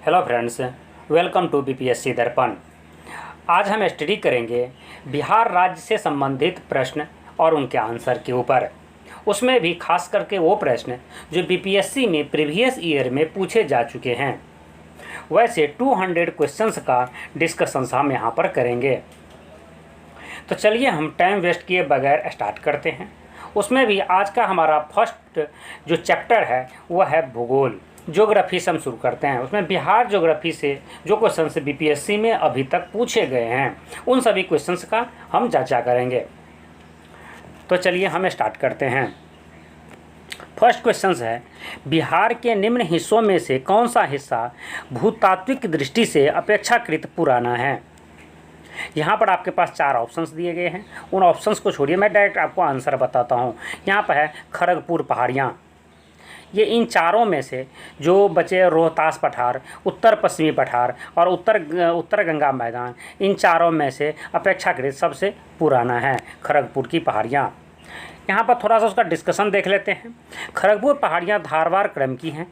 Hello friends, welcome to BPSC Darpan. आज हम study करेंगे बिहार राज्य से संबंधित प्रश्न और उनके आंसर के ऊपर। उसमें भी खास करके वो प्रश्न जो बीपीएससी में प्रीवियस ईयर में पूछे जा चुके हैं। वैसे 200 क्वेश्चंस का डिस्कशंस हम यहाँ पर करेंगे। तो चलिए हम टाइम वेस्ट किए बगैर स्टार्ट करते हैं। उसमें भी आज का हमारा फर्स्ट जो चैप्टर है वह है भूगोल, ज्योग्राफी से हम शुरू करते हैं। उसमें बिहार ज्योग्राफी से जो क्वेश्चंस बीपीएससी में अभी तक पूछे गए हैं उन सभी क्वेश्चंस का हम चर्चा करेंगे। तो चलिए हम स्टार्ट करते हैं। फर्स्ट क्वेश्चन है, बिहार के निम्न हिस्सों में से कौन सा हिस्सा भूतात्विक दृष्टि से अपेक्षाकृत पुराना है। यहाँ पर आपके पास 4 ऑप्शंस दिए गए हैं। उन ऑप्शंस को छोड़िए, मैं डायरेक्ट आपको आंसर बताता हूँ। यहाँ पर है खड़गपुर पहाड़ियाँ। ये इन चारों में से जो बचे रोहतास पठार, उत्तर पश्चिमी पठार और उत्तर गंगा मैदान, इन चारों में से अपेक्षाकृत सबसे पुराना है खड़गपुर की पहाड़ियाँ। यहाँ पर थोड़ा सा उसका डिस्कशन देख लेते हैं। खड़गपुर पहाड़ियाँ धारवाड़ क्रम की हैं,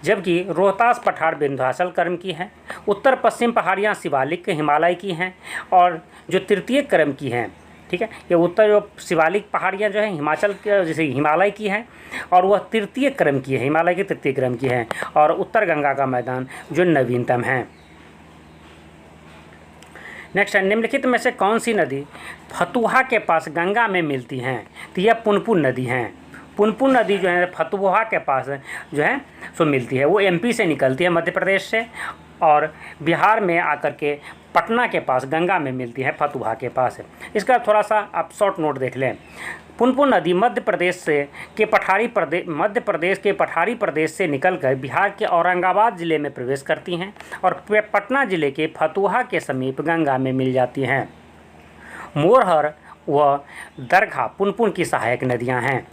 जबकि रोहतास पठार विंध्याचल क्रम की है। उत्तर पश्चिम पहाड़ियाँ शिवालिक हिमालय की हैं और जो तृतीय क्रम की हैं, ठीक है, ये उत्तर जो शिवालिक पहाड़ियाँ जो हैं हिमाचल के जैसे हिमालय की हैं और वह तृतीय क्रम की है, हिमालय की तृतीय क्रम की हैं। और उत्तर गंगा का मैदान जो नवीनतम है। नेक्स्ट है, निम्नलिखित में से कौन सी नदी फतुहा के पास गंगा में मिलती हैं। तो यह पुनपुन नदी हैं। पुनपुन नदी जो है फतुहा के पास जो है सो मिलती है। वो एमपी से निकलती है, मध्य प्रदेश से, और बिहार में आकर के पटना के पास गंगा में मिलती है, फतुहा के पास। इसका थोड़ा सा आप शॉर्ट नोट देख लें। पुनपुन नदी मध्य प्रदेश के पठारी प्रदेश से निकलकर बिहार के औरंगाबाद ज़िले में प्रवेश करती हैं और पटना ज़िले के फतुहा के समीप गंगा में मिल जाती हैं। मोरहर व दरघा पुनपुन की सहायक नदियां हैं।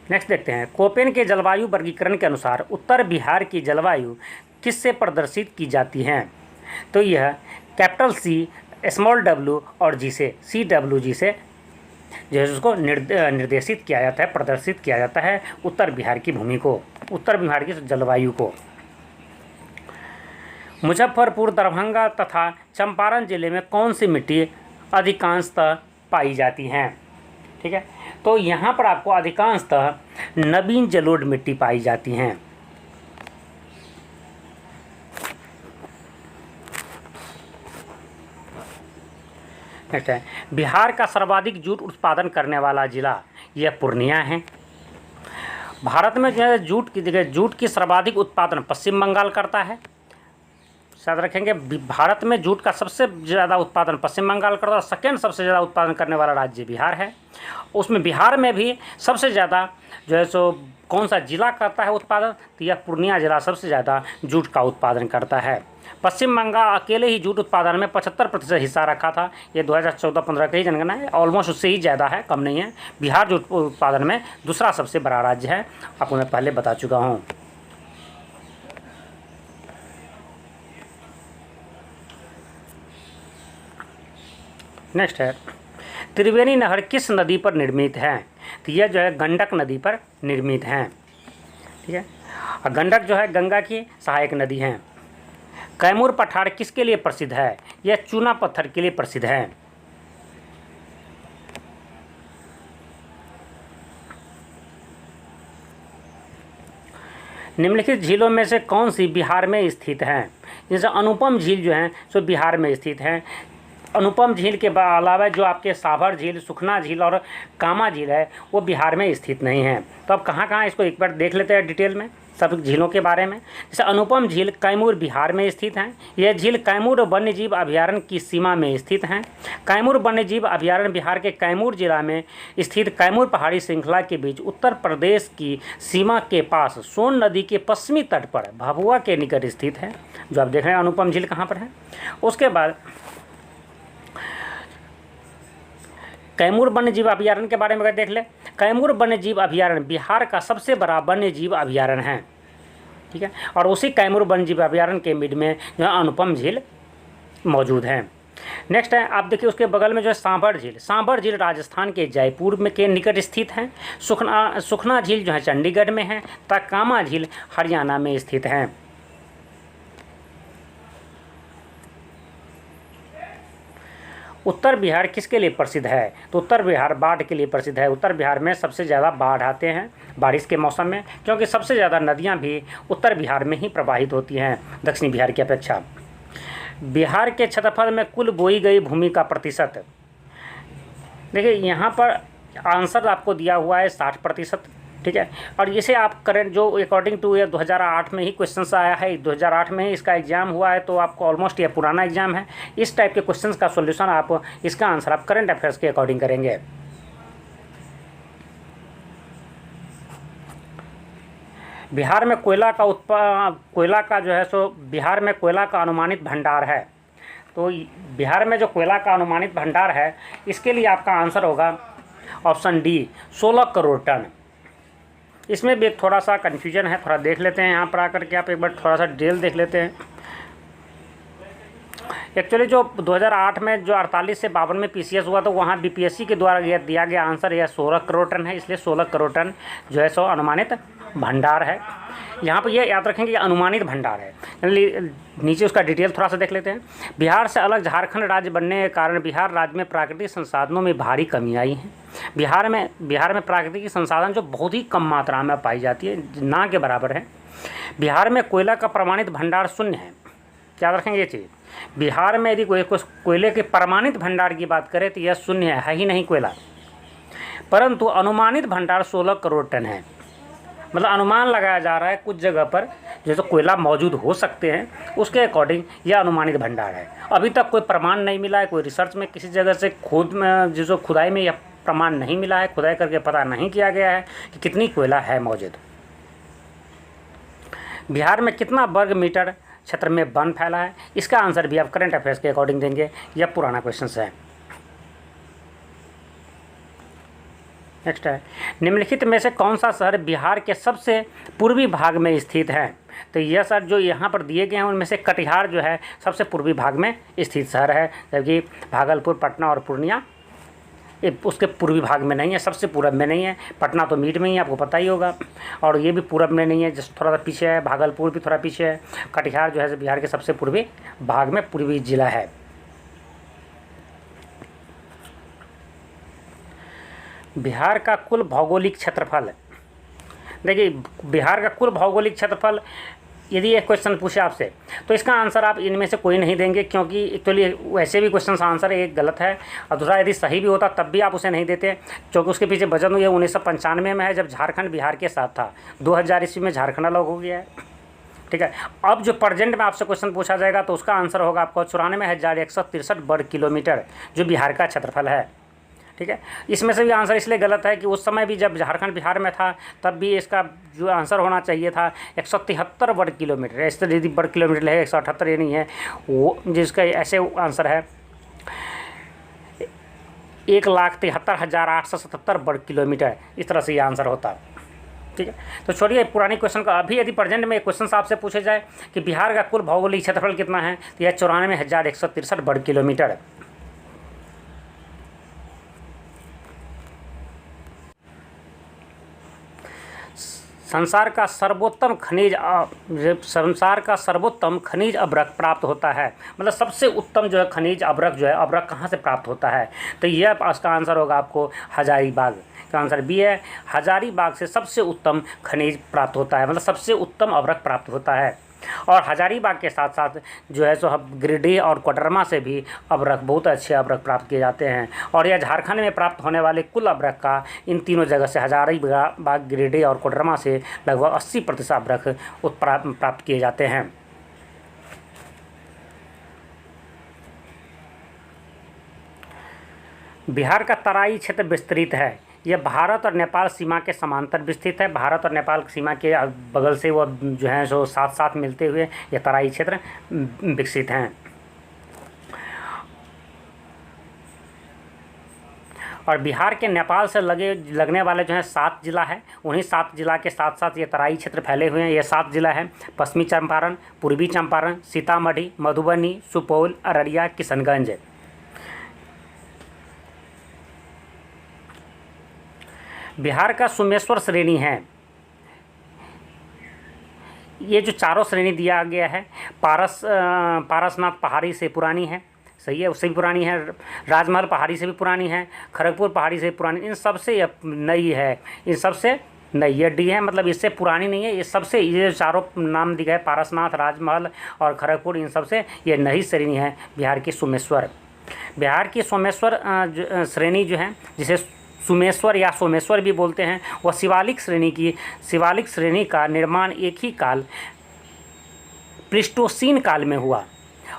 नेक्स्ट देखते हैं, कोपेन के जलवायु वर्गीकरण के अनुसार उत्तर बिहार की जलवायु किससे प्रदर्शित की जाती है। तो यह कैपिटल सी, स्मॉल डब्ल्यू और जी से, CWG से जो है उसको निर्देशित किया जाता है, प्रदर्शित किया जाता है उत्तर बिहार की भूमि को, उत्तर बिहार की जलवायु को। मुजफ्फरपुर, दरभंगा तथा चंपारण जिले में कौन सी मिट्टी अधिकांशतः पाई जाती हैं। ठीक है, तो यहाँ पर आपको अधिकांशतः नवीन जलोढ़ मिट्टी पाई जाती हैं। नेक्स्ट है, बिहार का सर्वाधिक जूट उत्पादन करने वाला जिला यह पूर्णिया है। भारत में जो है जूट की सर्वाधिक उत्पादन पश्चिम बंगाल करता है। याद रखेंगे, भारत में जूट का सबसे ज़्यादा उत्पादन पश्चिम बंगाल करता है। सेकेंड सबसे ज़्यादा उत्पादन करने वाला राज्य बिहार है। उसमें बिहार में भी सबसे ज़्यादा जो है सो कौन सा जिला करता है उत्पादन, तो यह पूर्णिया जिला सबसे ज़्यादा जूट का उत्पादन करता है। पश्चिम बंगाल अकेले ही जूट उत्पादन में 75% हिस्सा रखा था। ये 2014-15 की ही जनगणना है, ऑलमोस्ट उससे ही ज़्यादा है, कम नहीं है। बिहार जूट उत्पादन में दूसरा सबसे बड़ा राज्य है, आपको मैं पहले बता चुका हूँ। नेक्स्ट है, त्रिवेणी नहर किस नदी पर निर्मित है। तो यह जो है गंडक नदी पर निर्मित है। ठीक है, और गंडक जो है गंगा की सहायक नदी है। कैमूर पठार किसके लिए प्रसिद्ध है। यह चूना पत्थर के लिए प्रसिद्ध है। निम्नलिखित झीलों में से कौन सी बिहार में स्थित है। जैसे अनुपम झील जो है सो बिहार में स्थित है। अनुपम झील के अलावा जो आपके साभर झील, सुखना झील और कामा झील है वो बिहार में स्थित नहीं है। तो अब कहाँ इसको एक बार देख लेते हैं डिटेल में सब झीलों के बारे में। जैसे अनुपम झील कैमूर बिहार में स्थित है। यह झील कैमूर वन्यजीव अभयारण्य की सीमा में स्थित है। कैमूर वन्यजीव अभयारण्य बिहार के कैमूर जिला में स्थित कैमूर पहाड़ी श्रृंखला के बीच उत्तर प्रदेश की सीमा के पास सोन नदी के पश्चिमी तट पर भभुआ के निकट स्थित है। जो आप देख रहे हैं अनुपम झील कहाँ पर है। उसके बाद कैमूर वन्यजीव अभयारण्य के बारे में अगर देख ले, कैमूर वन्यजीव अभयारण्य बिहार का सबसे बड़ा वन्यजीव अभयारण्य है। ठीक है, और उसी कैमूर वन्यजीव अभयारण्य के मिड में जो है अनुपम झील मौजूद है। नेक्स्ट है, आप देखिए उसके बगल में जो है सांभर झील। सांभर झील राजस्थान के जयपुर में के निकट स्थित है। सुखना झील जो है चंडीगढ़ में है, तथा कामा झील हरियाणा में स्थित है। उत्तर बिहार किसके लिए प्रसिद्ध है? तो उत्तर बिहार बाढ़ के लिए प्रसिद्ध है। उत्तर बिहार में सबसे ज़्यादा बाढ़ आते हैं बारिश के मौसम में, क्योंकि सबसे ज़्यादा नदियाँ भी उत्तर बिहार में ही प्रवाहित होती हैं दक्षिणी बिहार की अपेक्षा। बिहार के क्षेत्रफल में कुल बोई गई भूमि का प्रतिशत, देखिए यहाँ पर आंसर आपको दिया हुआ है 60%, ठीक है। और इसे आप करेंट जो अकॉर्डिंग टू ये 2008 में ही क्वेश्चन आया है, 2008 में ही इसका एग्जाम हुआ है, तो आपको ऑलमोस्ट ये पुराना एग्जाम है। इस टाइप के क्वेश्चंस का सॉल्यूशन आप, इसका आंसर आप करंट अफेयर्स के अकॉर्डिंग करेंगे। बिहार में कोयला का जो है सो बिहार में कोयला का अनुमानित भंडार है। तो बिहार में जो कोयला का अनुमानित भंडार है, इसके लिए आपका आंसर होगा ऑप्शन डी, 16 करोड़ टन। इसमें भी एक थोड़ा सा कन्फ्यूजन है, थोड़ा देख लेते हैं यहाँ पर आकर के, आप एक बार थोड़ा सा डिटेल देख लेते हैं। एक्चुअली जो 2008 में जो 48 से 52 में पीसीएस हुआ, तो वहाँ बीपीएससी के द्वारा दिया गया आंसर यह 16 करोड़ टन है, इसलिए 16 करोड़ टन जो है सो अनुमानित भंडार है। यहाँ पर यह याद रखेंगे कि अनुमानित भंडार है। नीचे उसका डिटेल थोड़ा सा देख लेते हैं। बिहार से अलग झारखंड राज्य बनने के कारण बिहार राज्य में प्राकृतिक संसाधनों में भारी कमी आई है। बिहार में प्राकृतिक संसाधन जो बहुत ही कम मात्रा में पाई जाती है, ना के बराबर है। बिहार में कोयला का प्रमाणित भंडार शून्य है, याद रखेंगे ये चीज़। बिहार में यदि कोयले के प्रमाणित भंडार की बात करें तो यह शून्य है ही नहीं कोयला, परंतु अनुमानित भंडार 16 करोड़ टन है। मतलब अनुमान लगाया जा रहा है कुछ जगह पर जैसे कोयला मौजूद हो सकते हैं, उसके अकॉर्डिंग यह अनुमानित भंडार है। अभी तक कोई प्रमाण नहीं मिला है, कोई रिसर्च में किसी जगह से खुदाई में यह प्रमाण नहीं मिला है, खुदाई करके पता नहीं किया गया है कि कितनी कोयला है मौजूद। बिहार में कितना वर्ग मीटर क्षेत्र में वन फैला है? इसका आंसर भी आप करंट अफेयर्स के अकॉर्डिंग देंगे, यह पुराना क्वेश्चन है। नेक्स्ट है, निम्नलिखित में से कौन सा शहर बिहार के सबसे पूर्वी भाग में स्थित है? तो यह शहर जो यहाँ पर दिए गए हैं उनमें से कटिहार जो है सबसे पूर्वी भाग में स्थित शहर है, जबकि भागलपुर, पटना और पूर्णिया उसके पूर्वी भाग में नहीं है, सबसे पूरब में नहीं है। पटना तो मिड में ही, आपको पता ही होगा, और ये भी पूरब में नहीं है, जस्ट थोड़ा सा पीछे है। भागलपुर भी थोड़ा पीछे है। कटिहार जो है बिहार के सबसे पूर्वी भाग में पूर्वी जिला है। बिहार का कुल भौगोलिक क्षेत्रफल, देखिए बिहार का कुल भौगोलिक क्षेत्रफल यदि एक क्वेश्चन पूछे आपसे तो इसका आंसर आप इनमें से कोई नहीं देंगे, क्योंकि एक्चुअली वैसे भी क्वेश्चन आंसर एक गलत है और दूसरा यदि सही भी होता तब भी आप उसे नहीं देते, क्योंकि उसके पीछे वजन ये 1995 में है जब झारखंड बिहार के साथ था। 2000 ईस्वी में झारखंड अलग हो गया है, ठीक है। अब जो प्रेजेंट में आपसे क्वेश्चन पूछा जाएगा तो उसका आंसर होगा आपको 94,163 वर्ग किलोमीटर जो बिहार का क्षेत्रफल है, ठीक है। इसमें से भी आंसर इसलिए गलत है कि उस समय भी जब झारखंड बिहार में था तब भी इसका जो आंसर होना चाहिए था 173 वर्ग किलोमीटर। इस तरह यदि वर्ग किलोमीटर है, 178 ये नहीं है, वो जिसका ऐसे आंसर है 1,73,877 वर्ग किलोमीटर। इस तरह से ये आंसर होता, ठीक है। तो छोड़िए पुरानी क्वेश्चन का, अभी यदि प्रेजेंट में क्वेश्चन आपसे पूछे जाए कि बिहार का कुल भौगोलिक क्षेत्रफल कितना है तो यह 94,163 वर्ग किलोमीटर। संसार का सर्वोत्तम खनिज अभ्रक प्राप्त होता है, मतलब सबसे उत्तम जो है खनिज अभ्रक जो है, अभ्रक कहाँ से प्राप्त होता है? तो यह इसका आंसर होगा आपको हजारीबाग का आंसर बी है। हजारीबाग से सबसे उत्तम खनिज प्राप्त होता है, मतलब सबसे उत्तम अभ्रक प्राप्त होता है। और हजारीबाग के साथ साथ जो है सो गिरिडीह और कोडरमा से भी अभ्रक, बहुत अच्छे अभ्रक प्राप्त किए जाते हैं। और यह झारखंड में प्राप्त होने वाले कुल अभ्रक का इन तीनों जगह से, हजारीबाग, गिरिडीह और कोडरमा से लगभग 80% अभ्रक प्राप्त किए जाते हैं। बिहार का तराई क्षेत्र विस्तृत है, यह भारत और नेपाल सीमा के समांतर विस्तृत है। भारत और नेपाल सीमा के बगल से वो जो है सो साथ साथ मिलते हुए ये तराई क्षेत्र विकसित हैं। और बिहार के नेपाल से लगने वाले जो हैं 7 जिला है, उन्हीं 7 जिला के साथ साथ ये तराई क्षेत्र फैले हुए हैं। ये 7 जिला हैं: पश्चिमी चंपारण, पूर्वी चंपारण, सीतामढ़ी, मधुबनी, सुपौल, अररिया, किशनगंज। बिहार का सोमेश्वर श्रेणी है, ये जो चारों श्रेणी दिया गया है पारसनाथ पहाड़ी से पुरानी है, सही है, उससे भी पुरानी है। राजमहल पहाड़ी से भी पुरानी है। खड़गपुर पहाड़ी से पुरानी, इन सबसे ये नई है, इन सबसे नई। ये डी है, मतलब इससे पुरानी नहीं है, ये सबसे, ये चारों नाम दिए गए पारसनाथ, राजमहल और खड़गपुर, इन सबसे ये नई श्रेणी है बिहार की सोमेश्वर। बिहार की सोमेश्वर श्रेणी जो है, जिसे सुमेश्वर या सोमेश्वर भी बोलते हैं, वह शिवालिक श्रेणी का निर्माण एक ही काल प्लीस्टोसीन काल में हुआ।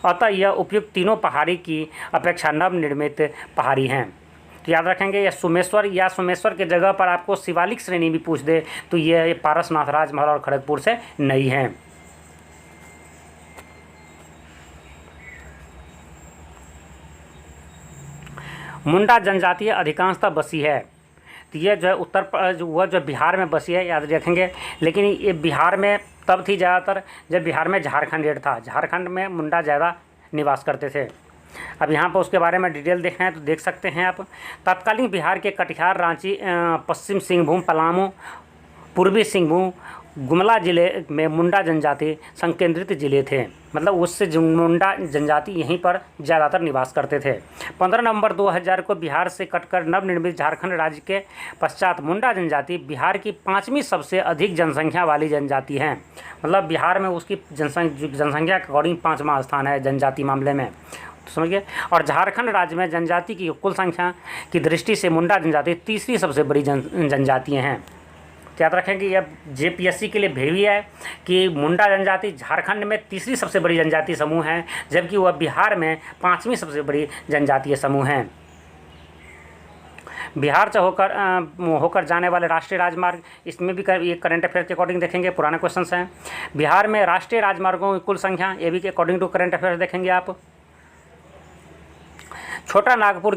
अतः यह उपयुक्त तीनों पहाड़ी की अपेक्षा नवनिर्मित पहाड़ी हैं। तो याद रखेंगे, यह सोमेश्वर के जगह पर आपको शिवालिक श्रेणी भी पूछ दे तो ये पारसनाथ, राजमहल और खड़गपुर से नई हैं। मुंडा जनजातीय अधिकांशतः बसी है, तो ये जो है वह जो बिहार में बसी है, याद रखेंगे। लेकिन ये बिहार में तब थी ज़्यादातर जब बिहार में झारखंड रेड था, झारखंड में मुंडा ज़्यादा निवास करते थे। अब यहाँ पर उसके बारे में डिटेल देखना है तो देख सकते हैं आप। तत्कालीन बिहार के कटिहार, रांची, पश्चिम सिंहभूम, पलामू, पूर्वी सिंहभूम, गुमला जिले में मुंडा जनजाति संकेंद्रित जिले थे, मतलब उससे मुंडा जनजाति यहीं पर ज़्यादातर निवास करते थे। 15 नवंबर 2000 को बिहार से कटकर नवनिर्मित झारखंड राज्य के पश्चात मुंडा जनजाति बिहार की 5वीं सबसे अधिक जनसंख्या वाली जनजाति है। मतलब बिहार में उसकी जनसंख्या के अकॉर्डिंग 5वां स्थान है जनजाति मामले में, तो समझिए। और झारखंड राज्य में जनजाति की कुल संख्या की दृष्टि से मुंडा जनजाति तीसरी सबसे बड़ी जनजातियाँ हैं। याद रखें कि यह जेपीएससी के लिए भी है कि मुंडा जनजाति झारखंड में तीसरी सबसे बड़ी जनजातीय समूह है, जबकि वह बिहार में 5वीं सबसे बड़ी जनजातीय समूह है। बिहार से होकर जाने वाले राष्ट्रीय राजमार्ग, इसमें भी ये करंट अफेयर के अकॉर्डिंग देखेंगे, पुराने क्वेश्चंस हैं। बिहार में राष्ट्रीय राजमार्गों की कुल संख्या, ये भी अकॉर्डिंग टू करंट अफेयर्स देखेंगे आप। छोटा नागपुर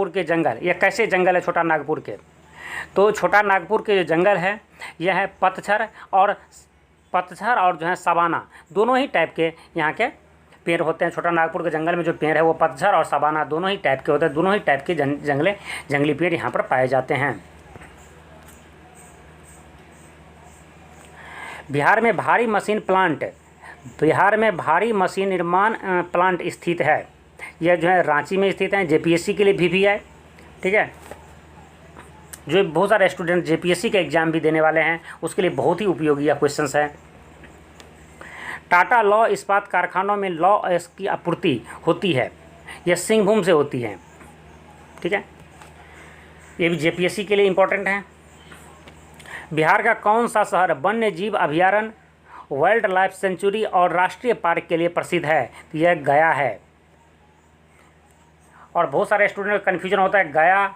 के जंगल, ये कैसे जंगल है छोटा नागपुर के? तो छोटा नागपुर के जो जंगल है यह है पतझर और जो है सवाना, दोनों ही टाइप के यहाँ के पेड़ होते हैं। छोटा नागपुर के जंगल में जो पेड़ है वो पतझर और सवाना दोनों ही टाइप के होते हैं। दोनों ही टाइप के जंगली पेड़ यहाँ पर पाए जाते हैं। बिहार में भारी मशीन निर्माण प्लांट स्थित है। यह जो है रांची में स्थित है। जेपीएससी के लिए भी है, ठीक है। जो बहुत सारे स्टूडेंट जेपीएससी का एग्ज़ाम भी देने वाले हैं उसके लिए बहुत ही उपयोगी यह क्वेश्चंस है। टाटा लॉ इस्पात कारखानों में लॉ की आपूर्ति होती है, यह सिंहभूम से होती है, ठीक है। ये भी जेपीएससी के लिए इम्पोर्टेंट है। बिहार का कौन सा शहर वन्य जीव अभयारण्य, वाइल्ड लाइफ सेंचुरी और राष्ट्रीय पार्क के लिए प्रसिद्ध है? तो यह गया है। और बहुत सारे स्टूडेंट का कन्फ्यूजन होता है गया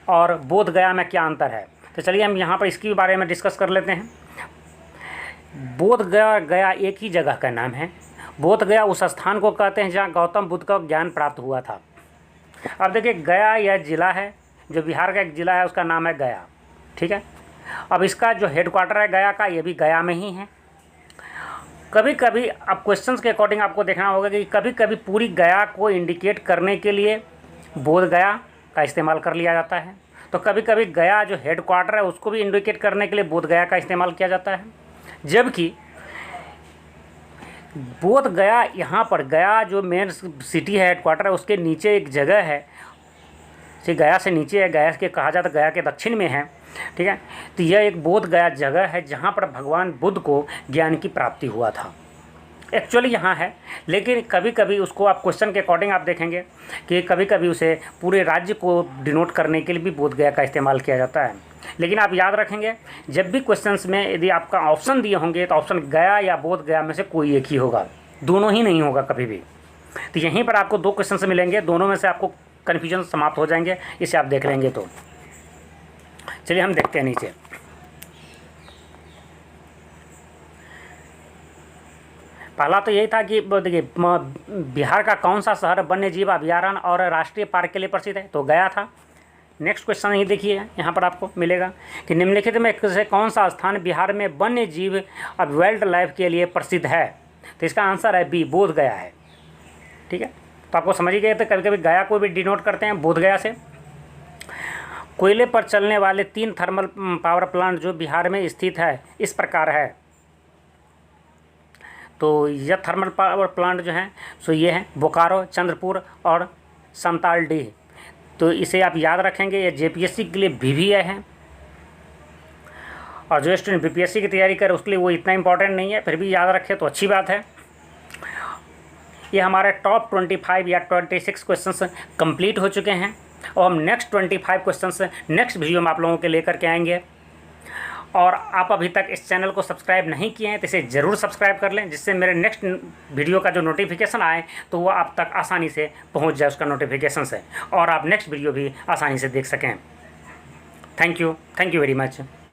और बोध गया में क्या अंतर है, तो चलिए हम यहाँ पर इसके बारे में डिस्कस कर लेते हैं। बोध गया एक ही जगह का नाम है। बोध गया उस स्थान को कहते हैं जहाँ गौतम बुद्ध का ज्ञान प्राप्त हुआ था। अब देखिए, गया यह ज़िला है, जो बिहार का एक ज़िला है उसका नाम है गया, ठीक है। अब इसका जो हेडक्वार्टर है गया का, ये भी गया में ही है। कभी कभी अब क्वेश्चंस के अकॉर्डिंग आपको देखना होगा कि कभी कभी पूरी गया को इंडिकेट करने के लिए बोध गया का इस्तेमाल कर लिया जाता है, तो कभी कभी गया जो हेडक्वार्टर है उसको भी इंडिकेट करने के लिए बोध गया का इस्तेमाल किया जाता है। जबकि बोध गया, यहाँ पर गया जो मेन सिटी है, हेडक्वार्टर है, उसके नीचे एक जगह है, गया से नीचे है, गया के कहा जाता है गया के दक्षिण में है, ठीक है। तो यह एक बोध गया जगह है जहाँ पर भगवान बुद्ध को ज्ञान की प्राप्ति हुआ था। एक्चुअली यहाँ है, लेकिन कभी कभी उसको आप क्वेश्चन के अकॉर्डिंग आप देखेंगे कि कभी कभी उसे पूरे राज्य को डिनोट करने के लिए भी बोध गया का इस्तेमाल किया जाता है। लेकिन आप याद रखेंगे, जब भी क्वेश्चंस में यदि आपका ऑप्शन दिए होंगे तो ऑप्शन गया या बोध गया में से कोई एक ही होगा, दोनों ही नहीं होगा कभी भी। तो यहीं पर आपको 2 क्वेश्चन मिलेंगे, दोनों में से आपको कन्फ्यूजन समाप्त हो जाएंगे, इसे आप देख लेंगे। तो चलिए हम देखते हैं नीचे। पहला तो यही था कि देखिए, बिहार का कौन सा शहर वन्य जीव अभयारण्य और राष्ट्रीय पार्क के लिए प्रसिद्ध है? तो गया था। नेक्स्ट क्वेश्चन ये देखिए, यहाँ पर आपको मिलेगा कि निम्नलिखित में से कौन सा स्थान बिहार में वन्य जीव अब वाइल्ड लाइफ के लिए प्रसिद्ध है? तो इसका आंसर है बी, बोध गया है, ठीक है। तो आपको समझ ही गए थे, कभी कभी गया को भी डिनोट करते हैं बोध गया से। कोयले पर चलने वाले 3 थर्मल पावर प्लांट जो बिहार में स्थित है इस प्रकार है। तो यह थर्मल पावर प्लांट जो हैं सो ये हैं बोकारो, चंद्रपुर और संतालडीह। तो इसे आप याद रखेंगे, ये जेपीएससी के लिए VVI है, और जो स्टूडेंट बीपीएससी की तैयारी करे उसके लिए वो इतना इंपॉर्टेंट नहीं है, फिर भी याद रखे तो अच्छी बात है। ये हमारे टॉप 25 या 26 क्वेश्चंस कंप्लीट हो चुके हैं, और हम नेक्स्ट 25 क्वेश्चंस नेक्स्ट वीडियो में आप लोगों के लेकर के आएंगे। और आप अभी तक इस चैनल को सब्सक्राइब नहीं किए हैं तो इसे ज़रूर सब्सक्राइब कर लें, जिससे मेरे नेक्स्ट वीडियो का जो नोटिफिकेशन आए तो वो आप तक आसानी से पहुंच जाए उसका नोटिफिकेशन से, और आप नेक्स्ट वीडियो भी आसानी से देख सकें। Thank you very much.